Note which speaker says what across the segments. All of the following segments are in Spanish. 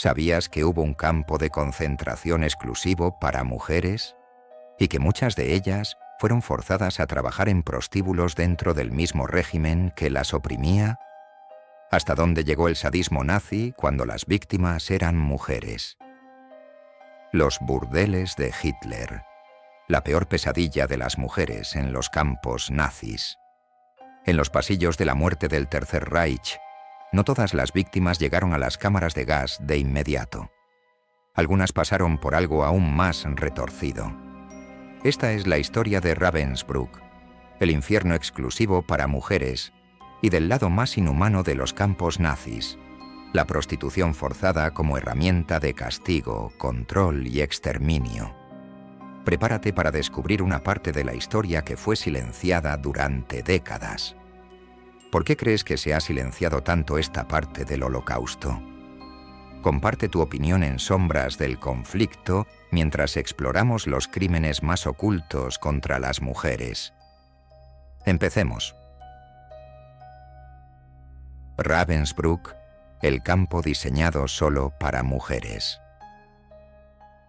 Speaker 1: ¿Sabías que hubo un campo de concentración exclusivo para mujeres? Y que muchas de ellas fueron forzadas a trabajar en prostíbulos dentro del mismo régimen que las oprimía. ¿Hasta dónde llegó el sadismo nazi cuando las víctimas eran mujeres? Los burdeles de Hitler, la peor pesadilla de las mujeres en los campos nazis. En los pasillos de la muerte del Tercer Reich, no todas las víctimas llegaron a las cámaras de gas de inmediato. Algunas pasaron por algo aún más retorcido. Esta es la historia de Ravensbrück, el infierno exclusivo para mujeres, y del lado más inhumano de los campos nazis, la prostitución forzada como herramienta de castigo, control y exterminio. Prepárate para descubrir una parte de la historia que fue silenciada durante décadas. ¿Por qué crees que se ha silenciado tanto esta parte del Holocausto? Comparte tu opinión en Sombras del Conflicto mientras exploramos los crímenes más ocultos contra las mujeres. Empecemos. Ravensbrück, el campo diseñado solo para mujeres.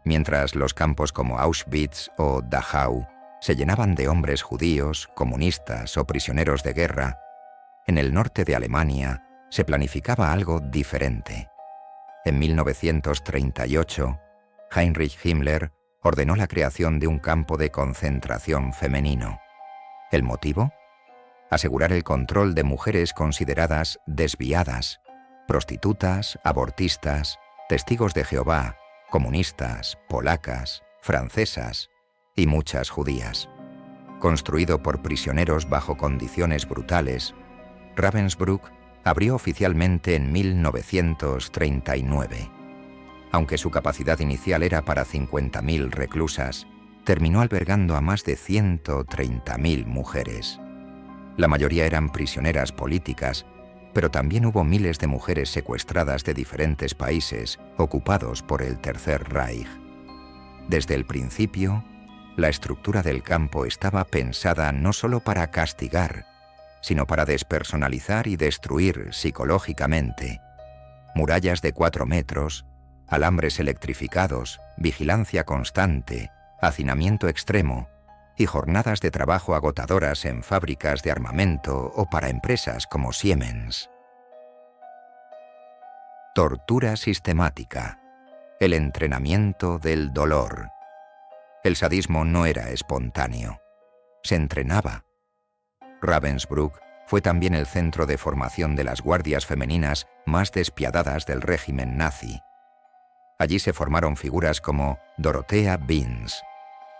Speaker 1: Mientras los campos como Auschwitz o Dachau se llenaban de hombres judíos, comunistas o prisioneros de guerra, en el norte de Alemania se planificaba algo diferente. En 1938, Heinrich Himmler ordenó la creación de un campo de concentración femenino. ¿El motivo? Asegurar el control de mujeres consideradas desviadas, prostitutas, abortistas, testigos de Jehová, comunistas, polacas, francesas y muchas judías. Construido por prisioneros bajo condiciones brutales, Ravensbrück abrió oficialmente en 1939. Aunque su capacidad inicial era para 50.000 reclusas, terminó albergando a más de 130.000 mujeres. La mayoría eran prisioneras políticas, pero también hubo miles de mujeres secuestradas de diferentes países ocupados por el Tercer Reich. Desde el principio, la estructura del campo estaba pensada no solo para castigar, sino para despersonalizar y destruir psicológicamente. Murallas de 4 metros, alambres electrificados, vigilancia constante, hacinamiento extremo y jornadas de trabajo agotadoras en fábricas de armamento o para empresas como Siemens. Tortura sistemática. El entrenamiento del dolor. El sadismo no era espontáneo. Se entrenaba. Ravensbrück fue también el centro de formación de las guardias femeninas más despiadadas del régimen nazi. Allí se formaron figuras como Dorothea Binz,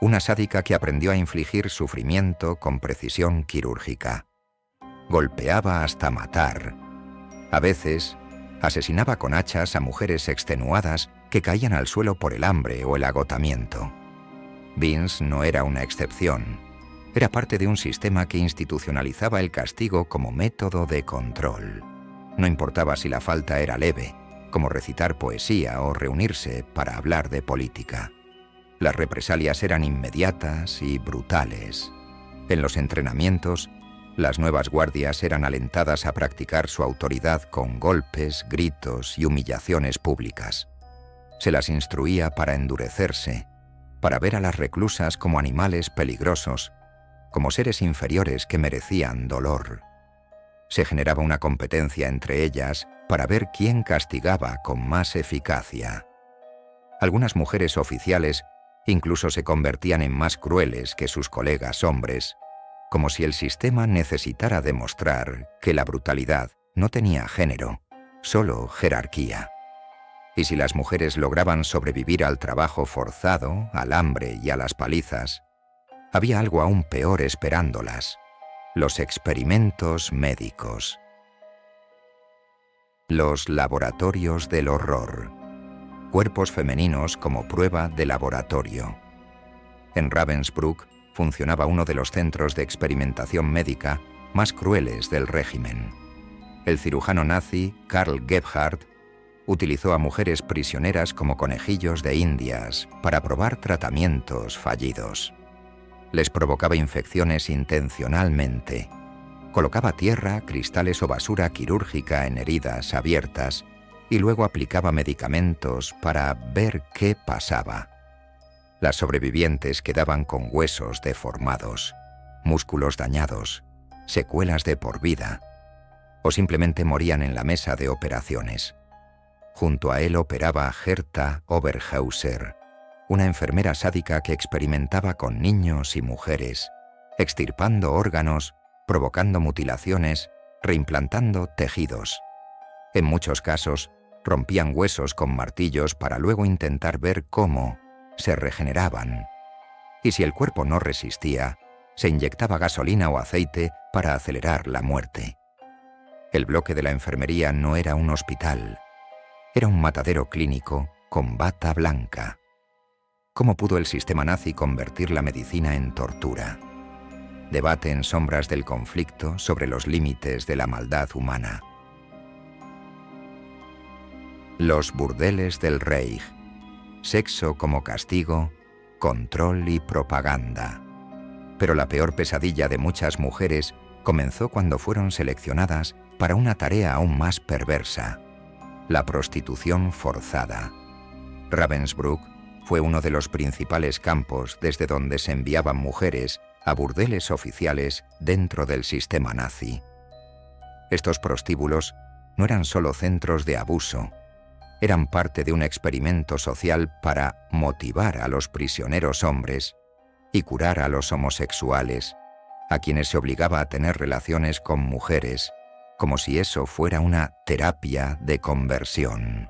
Speaker 1: una sádica que aprendió a infligir sufrimiento con precisión quirúrgica. Golpeaba hasta matar. A veces, asesinaba con hachas a mujeres extenuadas que caían al suelo por el hambre o el agotamiento. Binz no era una excepción. Era parte de un sistema que institucionalizaba el castigo como método de control. No importaba si la falta era leve, como recitar poesía o reunirse para hablar de política. Las represalias eran inmediatas y brutales. En los entrenamientos, las nuevas guardias eran alentadas a practicar su autoridad con golpes, gritos y humillaciones públicas. Se las instruía para endurecerse, para ver a las reclusas como animales peligrosos, como seres inferiores que merecían dolor. Se generaba una competencia entre ellas para ver quién castigaba con más eficacia. Algunas mujeres oficiales incluso se convertían en más crueles que sus colegas hombres, como si el sistema necesitara demostrar que la brutalidad no tenía género, solo jerarquía. Y si las mujeres lograban sobrevivir al trabajo forzado, al hambre y a las palizas, había algo aún peor esperándolas: los experimentos médicos. Los laboratorios del horror. Cuerpos femeninos como prueba de laboratorio. En Ravensbrück funcionaba uno de los centros de experimentación médica más crueles del régimen. El cirujano nazi Karl Gebhardt utilizó a mujeres prisioneras como conejillos de indias para probar tratamientos fallidos. Les provocaba infecciones intencionalmente. Colocaba tierra, cristales o basura quirúrgica en heridas abiertas y luego aplicaba medicamentos para ver qué pasaba. Las sobrevivientes quedaban con huesos deformados, músculos dañados, secuelas de por vida, o simplemente morían en la mesa de operaciones. Junto a él operaba Herta Oberhauser, una enfermera sádica que experimentaba con niños y mujeres, extirpando órganos, provocando mutilaciones, reimplantando tejidos. En muchos casos, rompían huesos con martillos para luego intentar ver cómo se regeneraban. Y si el cuerpo no resistía, se inyectaba gasolina o aceite para acelerar la muerte. El bloque de la enfermería no era un hospital, era un matadero clínico con bata blanca. ¿Cómo pudo el sistema nazi convertir la medicina en tortura? Debate en sombras del conflicto sobre los límites de la maldad humana. Los burdeles del Reich. Sexo como castigo, control y propaganda. Pero la peor pesadilla de muchas mujeres comenzó cuando fueron seleccionadas para una tarea aún más perversa: la prostitución forzada. Ravensbrück fue uno de los principales campos desde donde se enviaban mujeres a burdeles oficiales dentro del sistema nazi. Estos prostíbulos no eran solo centros de abuso, eran parte de un experimento social para motivar a los prisioneros hombres y curar a los homosexuales, a quienes se obligaba a tener relaciones con mujeres, como si eso fuera una terapia de conversión.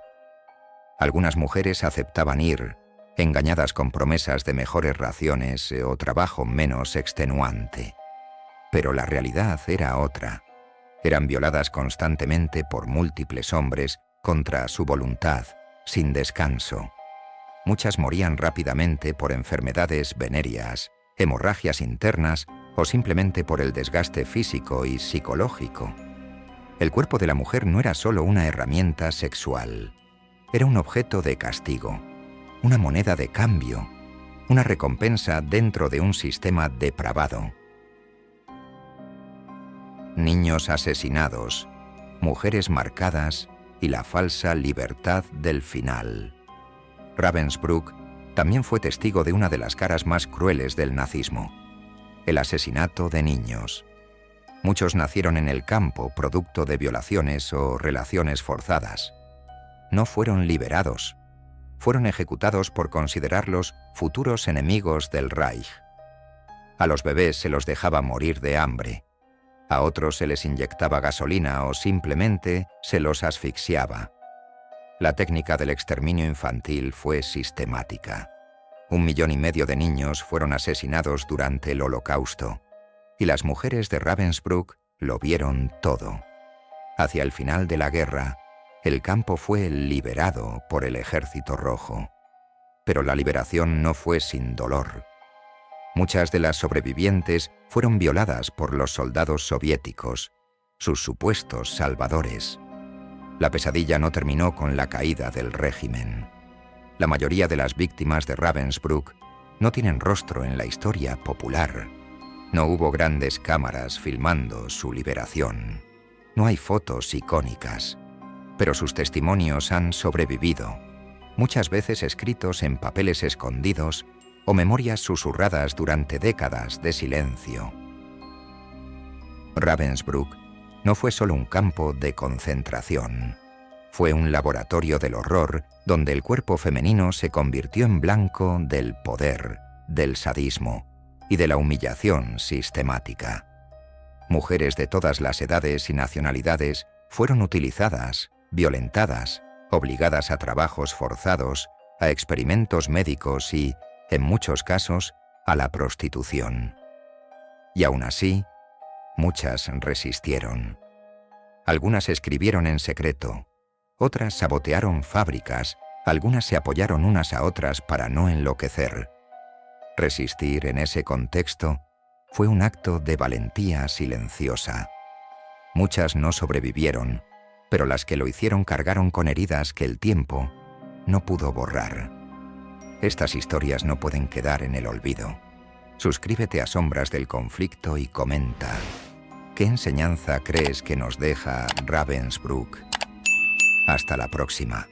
Speaker 1: Algunas mujeres aceptaban ir, engañadas con promesas de mejores raciones o trabajo menos extenuante. Pero la realidad era otra. Eran violadas constantemente por múltiples hombres contra su voluntad, sin descanso. Muchas morían rápidamente por enfermedades venéreas, hemorragias internas o simplemente por el desgaste físico y psicológico. El cuerpo de la mujer no era solo una herramienta sexual, era un objeto de castigo, una moneda de cambio, una recompensa dentro de un sistema depravado. Niños asesinados, mujeres marcadas y la falsa libertad del final. Ravensbrück también fue testigo de una de las caras más crueles del nazismo: el asesinato de niños. Muchos nacieron en el campo producto de violaciones o relaciones forzadas. No fueron liberados. Fueron ejecutados por considerarlos futuros enemigos del Reich. A los bebés se los dejaba morir de hambre. A otros se les inyectaba gasolina o simplemente se los asfixiaba. La técnica del exterminio infantil fue sistemática. 1,5 millones de niños fueron asesinados durante el Holocausto. Y las mujeres de Ravensbrück lo vieron todo. Hacia el final de la guerra, el campo fue liberado por el Ejército Rojo. Pero la liberación no fue sin dolor. Muchas de las sobrevivientes fueron violadas por los soldados soviéticos, sus supuestos salvadores. La pesadilla no terminó con la caída del régimen. La mayoría de las víctimas de Ravensbrück no tienen rostro en la historia popular. No hubo grandes cámaras filmando su liberación. No hay fotos icónicas, pero sus testimonios han sobrevivido, muchas veces escritos en papeles escondidos o memorias susurradas durante décadas de silencio. Ravensbrück no fue solo un campo de concentración, fue un laboratorio del horror donde el cuerpo femenino se convirtió en blanco del poder, del sadismo y de la humillación sistemática. Mujeres de todas las edades y nacionalidades fueron utilizadas, violentadas, obligadas a trabajos forzados, a experimentos médicos y, en muchos casos, a la prostitución. Y aún así, muchas resistieron. Algunas escribieron en secreto, otras sabotearon fábricas, algunas se apoyaron unas a otras para no enloquecer. Resistir en ese contexto fue un acto de valentía silenciosa. Muchas no sobrevivieron, pero las que lo hicieron cargaron con heridas que el tiempo no pudo borrar. Estas historias no pueden quedar en el olvido. Suscríbete a Sombras del Conflicto y comenta: ¿qué enseñanza crees que nos deja Ravensbrück? Hasta la próxima.